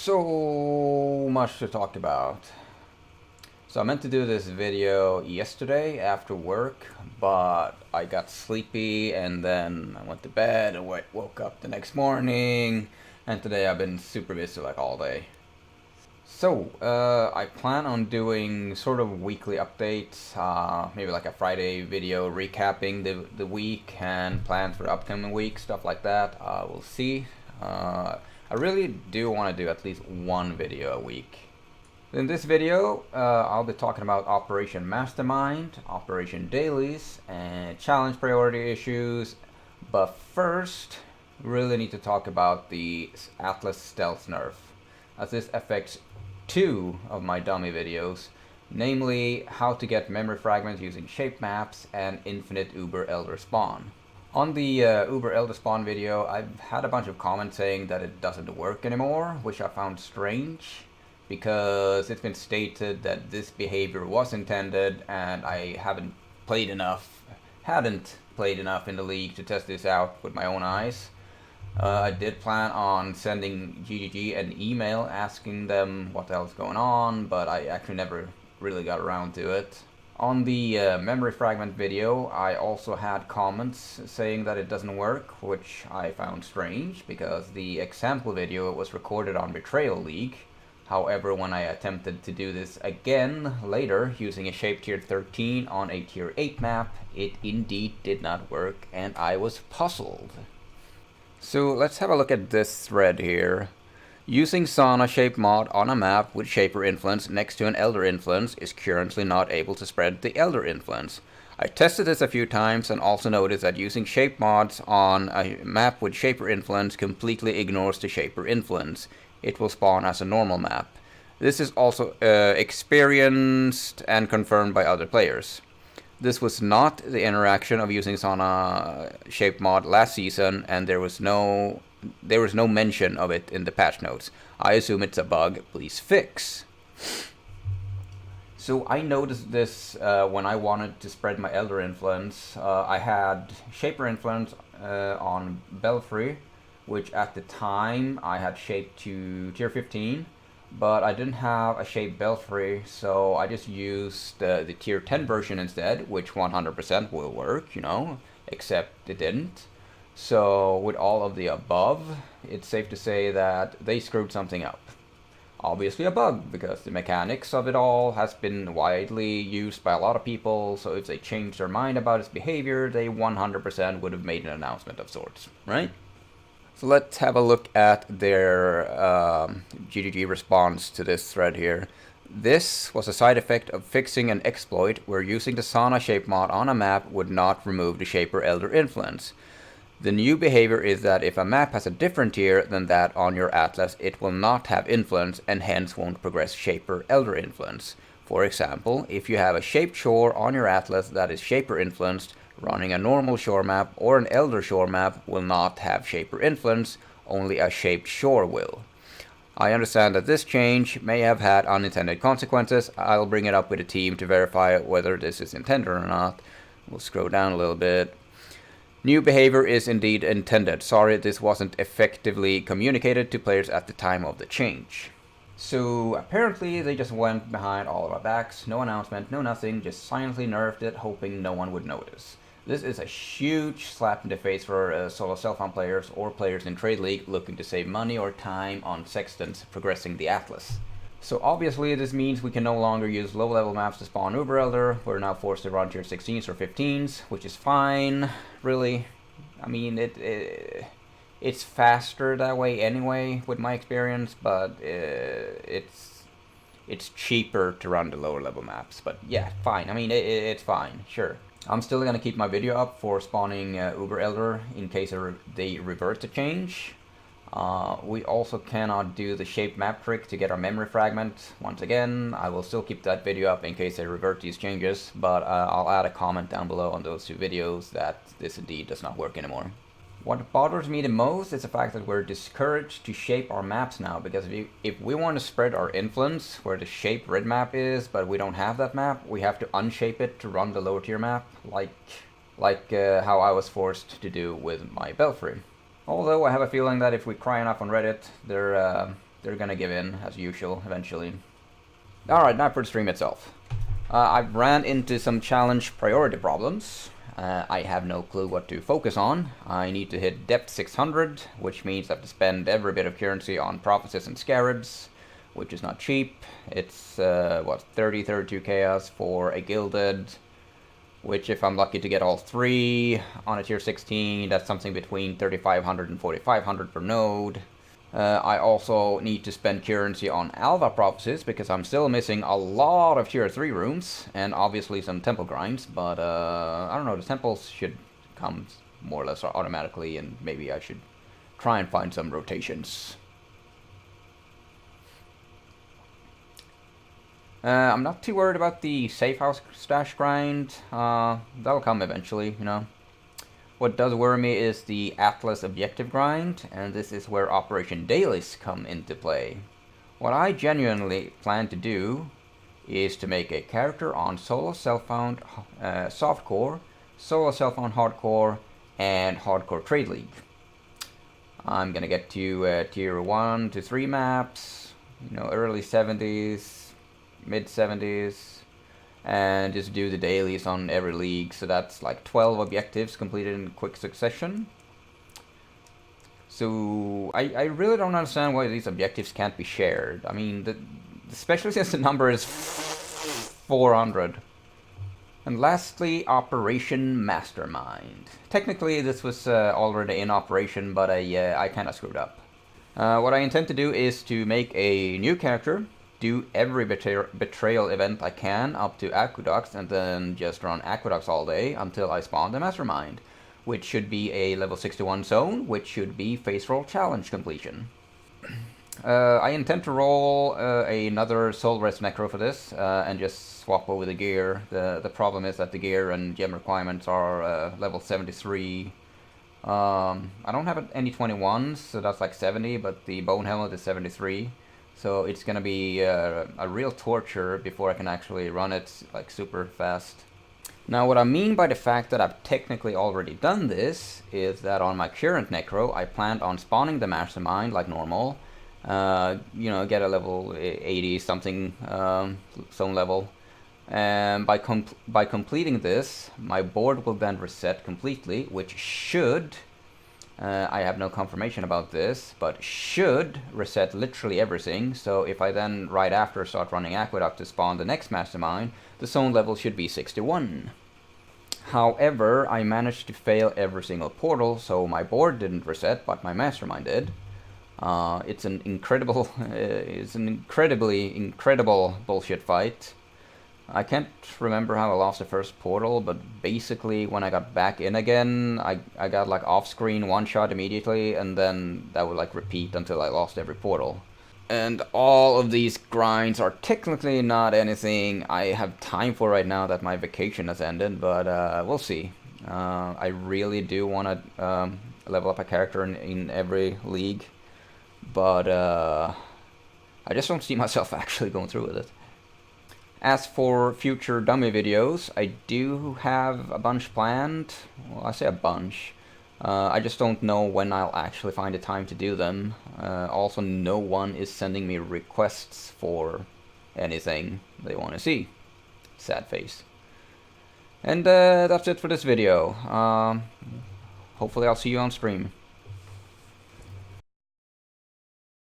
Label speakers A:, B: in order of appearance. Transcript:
A: So much to talk about. So I meant to do this video yesterday after work, but I got sleepy and then I went to bed and woke up the next morning, and today I've been super busy like all day. So I plan on doing sort of weekly updates, maybe like a Friday video recapping the week and plans for the upcoming week, stuff like that. We'll see. I really do want to do at least one video a week. In this video, I'll be talking about Operation Mastermind, Operation Dailies, and challenge priority issues. But first, we really need to talk about the Atlas Stealth Nerf, as this affects two of my dummy videos, namely how to get memory fragments using shape maps and infinite Uber Elder spawn. On the Uber Elder spawn video, I've had a bunch of comments saying that it doesn't work anymore, which I found strange, because it's been stated that this behavior was intended, and I hadn't played enough in the league to test this out with my own eyes. I did plan on sending GGG an email asking them what the hell's going on, but I actually never really got around to it. On the memory fragment video, I also had comments saying that it doesn't work, which I found strange, because the example video was recorded on Betrayal League. However, when I attempted to do this again later, using a shape tier 13 on a tier 8 map, it indeed did not work, and I was puzzled. So let's have a look at this thread here. Using Sauna shape mod on a map with Shaper influence next to an Elder influence is currently not able to spread the Elder influence. I tested this a few times and also noticed that using shape mods on a map with Shaper influence completely ignores the Shaper influence. It will spawn as a normal map. This is also experienced and confirmed by other players. This was not the interaction of using Sauna shape mod last season, and there was no mention of it in the patch notes. I assume it's a bug. Please fix. So I noticed this when I wanted to spread my Elder influence. I had Shaper influence on Belfry, which at the time I had shaped to tier 15, but I didn't have a shape Belfry, so I just used the tier 10 version instead, which 100% will work, you know, except it didn't. So with all of the above, it's safe to say that they screwed something up. Obviously a bug, because the mechanics of it all has been widely used by a lot of people, so if they changed their mind about its behavior, they 100% would have made an announcement of sorts, right? So let's have a look at their GGG response to this thread here. This was a side effect of fixing an exploit where using the Sauna shape mod on a map would not remove the Shaper Elder influence. The new behavior is that if a map has a different tier than that on your atlas, it will not have influence and hence won't progress Shaper Elder influence. For example, if you have a shaped shore on your atlas that is Shaper influenced, running a normal shore map or an Elder shore map will not have Shaper influence, only a shaped shore will. I understand that this change may have had unintended consequences. I'll bring it up with the team to verify whether this is intended or not. We'll scroll down a little bit. New behavior is indeed intended. Sorry this wasn't effectively communicated to players at the time of the change. So apparently they just went behind all of our backs, no announcement, no nothing, just silently nerfed it, hoping no one would notice. This is a huge slap in the face for solo self-found players or players in Trade League looking to save money or time on sextants progressing the Atlas. So obviously this means we can no longer use low-level maps to spawn Uber Elder. We're now forced to run tier 16s or 15s, which is fine, really. I mean, it's faster that way anyway, with my experience, but it's cheaper to run the lower-level maps. But yeah, fine. I mean, it's fine, sure. I'm still going to keep my video up for spawning Uber Elder in case they revert the change. We also cannot do the shape map trick to get our memory fragment. Once again, I will still keep that video up in case they revert these changes, but I'll add a comment down below on those two videos that this indeed does not work anymore. What bothers me the most is the fact that we're discouraged to shape our maps now, because if we want to spread our influence where the shape red map is, but we don't have that map, we have to unshape it to run the lower tier map, like how I was forced to do with my Belfry. Although I have a feeling that if we cry enough on Reddit, their they're gonna give in, as usual, eventually. Alright, now for the stream itself. I've ran into some challenge priority problems. I have no clue what to focus on. I need to hit depth 600, which means I have to spend every bit of currency on prophecies and scarabs, which is not cheap. It's, 32 chaos for a gilded, which if I'm lucky to get all 3 on a tier 16, that's something between 3,500 and 4,500 per node. I also need to spend currency on Alva prophecies, because I'm still missing a lot of tier 3 rooms, and obviously some temple grinds, but I don't know, the temples should come more or less automatically, and maybe I should try and find some rotations. I'm not too worried about the safe house stash grind. That'll come eventually, you know. What does worry me is the Atlas objective grind, and this is where Operation Dailies come into play. What I genuinely plan to do is to make a character on solo self-found softcore, solo self-found hardcore, and hardcore trade league. I'm gonna get to tier 1 to 3 maps, you know, early 70s. Mid 70s, and just do the dailies on every league. So that's like 12 objectives completed in quick succession. So I really don't understand why these objectives can't be shared. I mean, especially since the number is 400. And lastly, Operation Mastermind. Technically this was already in operation, but I kind of screwed up. What I intend to do is to make a new character, do every betrayal event I can up to Aqueducts, and then just run Aqueducts all day until I spawn the Mastermind, which should be a level 61 zone, which should be face roll challenge completion. I intend to roll another Soul Rest Necro for this, and just swap over the gear. The problem is that the gear and gem requirements are level 73. I don't have any 21s, so that's like 70, but the Bone Helmet is 73. So it's gonna be a real torture before I can actually run it like super fast. Now what I mean by the fact that I've technically already done this is that on my current Necro I planned on spawning the Mastermind like normal. You know, get a level 80 something zone level. And by completing this, my board will then reset completely, which should... I have no confirmation about this, but should reset literally everything. So if I then right after start running Aqueduct to spawn the next Mastermind, the zone level should be 61. However, I managed to fail every single portal, so my board didn't reset, but my Mastermind did. It's an incredible, incredible bullshit fight. I can't remember how I lost the first portal, but basically when I got back in again, I got like off-screen one-shot immediately, and then that would like repeat until I lost every portal. And all of these grinds are technically not anything I have time for right now that my vacation has ended, but we'll see. I really do want to level up a character in every league, but I just don't see myself actually going through with it. As for future dummy videos, I do have a bunch planned. Well, I say a bunch. I just don't know when I'll actually find the time to do them. Also, no one is sending me requests for anything they want to see. Sad face. And that's it for this video. Hopefully I'll see you on stream.